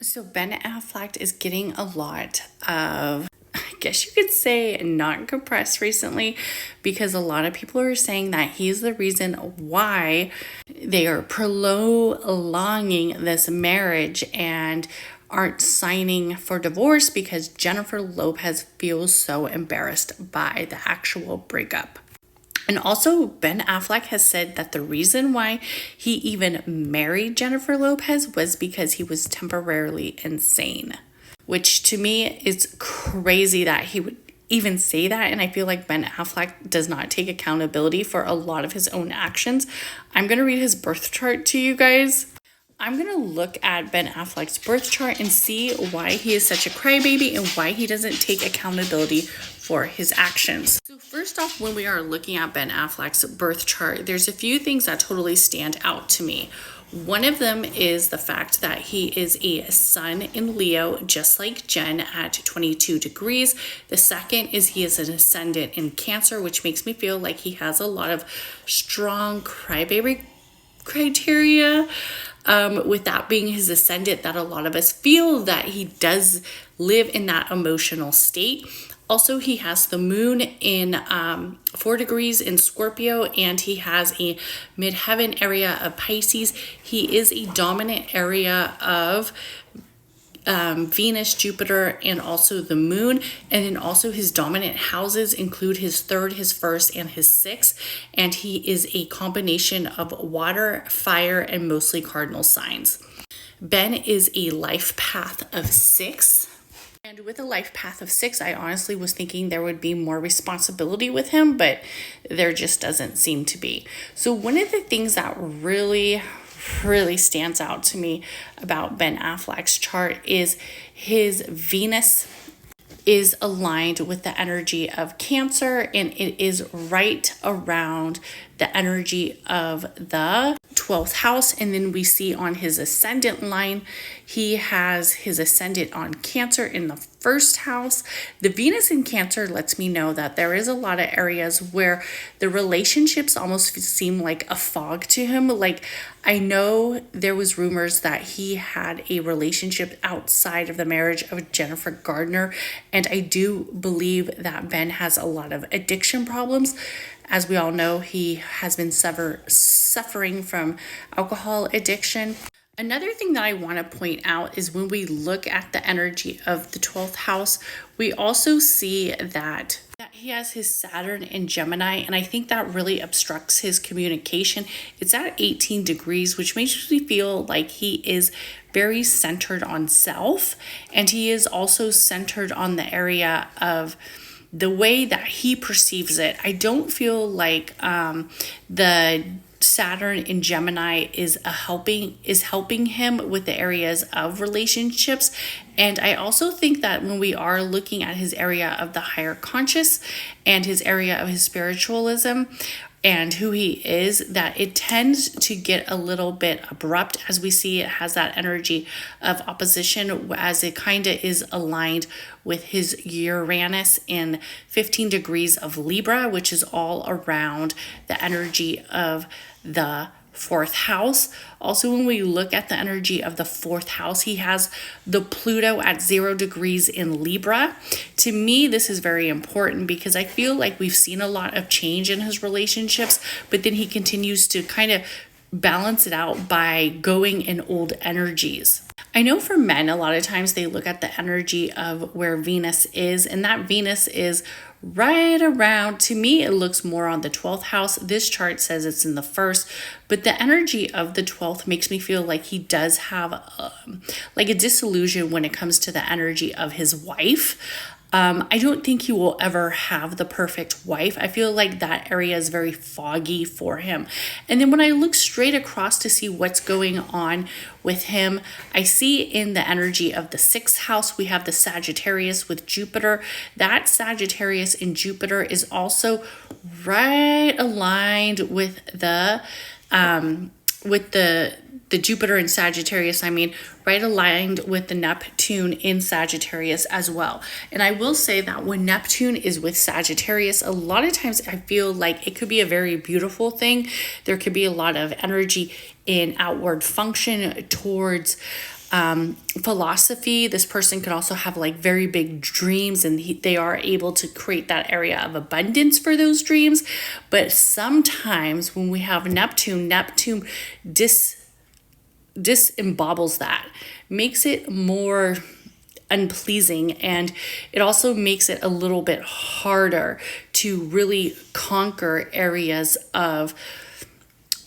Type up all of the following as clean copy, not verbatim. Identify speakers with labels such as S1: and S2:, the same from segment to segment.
S1: So Ben Affleck is getting a lot of, I guess you could say, not good press recently because a lot of people are saying that he's the reason why they are prolonging this marriage and aren't signing for divorce because Jennifer Lopez feels so embarrassed by the actual breakup. And also, Ben Affleck has said that the reason why he even married Jennifer Lopez was because he was temporarily insane, which to me is crazy that he would even say that. And I feel like Ben Affleck does not take accountability for a lot of his own actions. I'm going to read his birth chart to you guys. I'm going to look at Ben Affleck's birth chart and see why he is such a crybaby and why he doesn't take accountability for his actions. So first off, when we are looking at Ben Affleck's birth chart, there's a few things that totally stand out to me. One of them is the fact that he is a sun in Leo, just like Jen at 22 degrees. The second is he is an ascendant in Cancer, which makes me feel like he has a lot of strong crybaby criteria. With that being his ascendant, that a lot of us feel that he does live in that emotional state. Also, he has the moon in 4 degrees in Scorpio, and he has a midheaven area of Pisces. He is a dominant area of Venus, Jupiter, and also the moon. And then also his dominant houses include his 3rd, his 1st, and his 6th. And he is a combination of water, fire, and mostly cardinal signs. Ben is a life path of 6. And with a life path of 6, I honestly was thinking there would be more responsibility with him, but there just doesn't seem to be. So one of the things that really stands out to me about Ben Affleck's chart is his Venus is aligned with the energy of Cancer, and it is right around the energy of the 12th house. And then we see on his ascendant line, he has his ascendant on Cancer in the 1st house. The Venus in Cancer lets me know that there is a lot of areas where the relationships almost seem like a fog to him. Like, I know there was rumors that he had a relationship outside of the marriage of Jennifer Gardner, and I do believe that Ben has a lot of addiction problems. As we all know, he has been suffering from alcohol addiction. Another thing that I want to point out is when we look at the energy of the 12th house, we also see that he has his Saturn in Gemini, and I think that really obstructs his communication. It's at 18 degrees, which makes me feel like he is very centered on self, and he is also centered on the area of the way that he perceives it. I don't feel like the Saturn in Gemini is helping him with the areas of relationships. And I also think that when we are looking at his area of the higher conscious and his area of his spiritualism and who he is, that it tends to get a little bit abrupt, as we see it has that energy of opposition, as it kind of is aligned with his Uranus in 15 degrees of Libra, which is all around the energy of the 4th house. Also, when we look at the energy of the 4th house, he has the Pluto at 0 degrees in Libra. To me, this is very important because I feel like we've seen a lot of change in his relationships, but then he continues to kind of balance it out by going in old energies. I know for men, a lot of times they look at the energy of where Venus is, and that Venus is right around, to me, it looks more on the 12th house. This chart says it's in the 1st, but the energy of the 12th makes me feel like he does have like a disillusion when it comes to the energy of his wife. I don't think he will ever have the perfect wife. I feel like that area is very foggy for him. And then when I look straight across to see what's going on with him, I see in the energy of the 6th house, we have the Sagittarius with Jupiter. That Sagittarius in Jupiter is also right aligned with the Jupiter in Sagittarius, right aligned with the Neptune in Sagittarius as well. And I will say that when Neptune is with Sagittarius, a lot of times I feel like it could be a very beautiful thing. There could be a lot of energy in outward function towards philosophy. This person could also have like very big dreams, and they are able to create that area of abundance for those dreams. But sometimes when we have Neptune disembobbles that, makes it more unpleasing, and it also makes it a little bit harder to really conquer areas of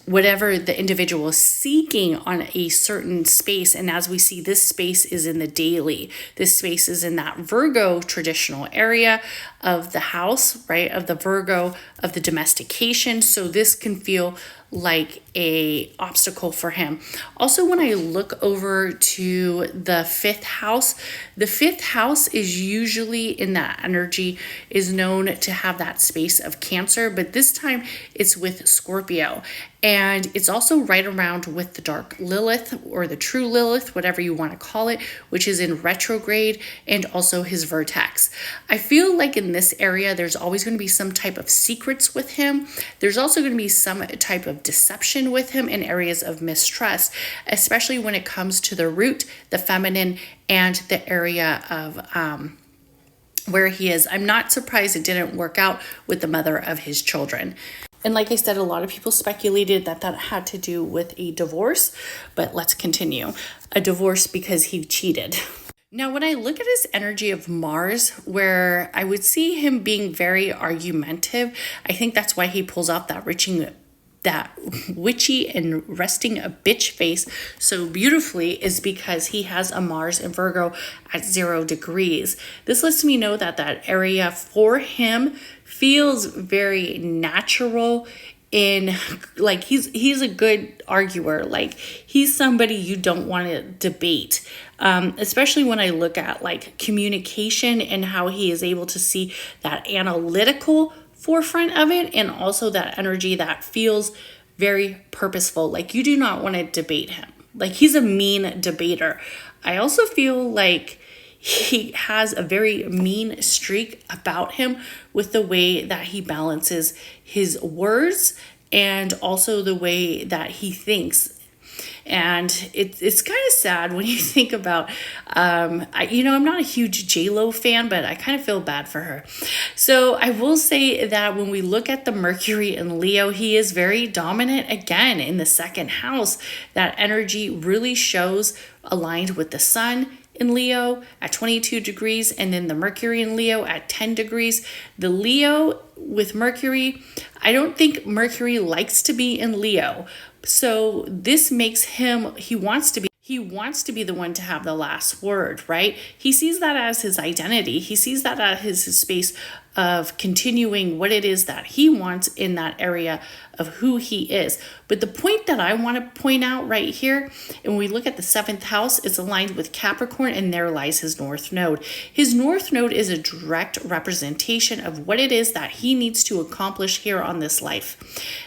S1: whatever the individual is seeking on a certain space. And as we see, this space is in the daily. This space is in that Virgo traditional area of the house, right? Of the Virgo, of the domestication. So this can feel like a obstacle for him. Also, when I look over to the fifth house is usually in that energy, is known to have that space of Cancer, but this time it's with Scorpio. And it's also right around with the dark Lilith, or the true Lilith, whatever you want to call it, which is in retrograde, and also his vertex. I feel like in this area, there's always going to be some type of secrets with him. There's also going to be some type of deception with him in areas of mistrust, especially when it comes to the root, the feminine, and the area of where he is. I'm not surprised it didn't work out with the mother of his children. And like I said, a lot of people speculated that had to do with a divorce, but let's continue. A divorce because he cheated. Now, when I look at his energy of Mars, where I would see him being very argumentative, I think that's why he pulls off that witchy and resting a bitch face so beautifully, is because he has a Mars in Virgo at 0 degrees. This lets me know that area for him feels very natural, in like he's a good arguer. Like, he's somebody you don't want to debate, especially when I look at like communication and how he is able to see that analytical forefront of it, and also that energy that feels very purposeful. Like, you do not want to debate him. Like, he's a mean debater. I also feel like he has a very mean streak about him with the way that he balances his words and also the way that he thinks. And it's kind of sad when you think about, I'm not a huge J-Lo fan, but I kind of feel bad for her. So I will say that when we look at the Mercury in Leo, he is very dominant again in the second house. That energy really shows aligned with the sun in Leo at 22 degrees, and then the Mercury in Leo at 10 degrees. The Leo with Mercury, I don't think Mercury likes to be in Leo. So this makes him, he wants to be the one to have the last word, right? He sees that as his identity. He sees that as his space of continuing what it is that he wants in that area of who he is. But the point that I want to point out right here, and when we look at the 7th house, it's aligned with Capricorn, and there lies his North Node. His North Node is a direct representation of what it is that he needs to accomplish here on this life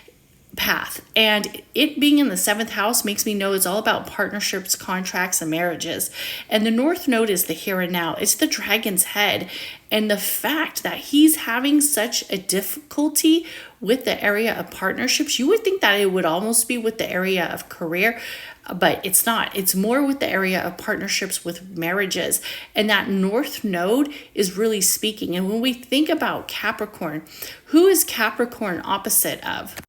S1: path. And it being in the 7th house makes me know it's all about partnerships, contracts, and marriages. And the North Node is the here and now. It's the dragon's head. And the fact that he's having such a difficulty with the area of partnerships, you would think that it would almost be with the area of career, but it's not. It's more with the area of partnerships with marriages. And that North Node is really speaking. And when we think about Capricorn, who is Capricorn opposite of?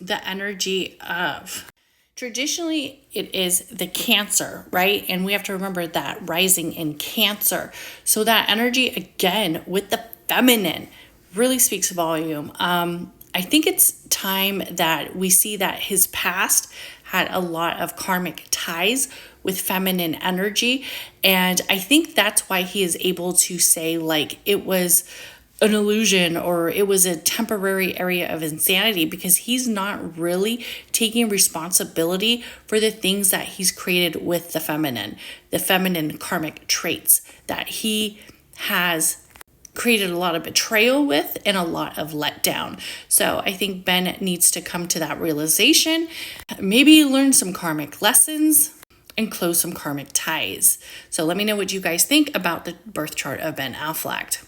S1: The energy of, traditionally it is the Cancer, right? And we have to remember that rising in Cancer. So that energy again with the feminine really speaks volume. I think it's time that we see that his past had a lot of karmic ties with feminine energy. And I think that's why he is able to say like it was an illusion or it was a temporary area of insanity, because he's not really taking responsibility for the things that he's created with the feminine karmic traits that he has created a lot of betrayal with and a lot of letdown. So I think Ben needs to come to that realization, maybe learn some karmic lessons and close some karmic ties. So let me know what you guys think about the birth chart of Ben Affleck.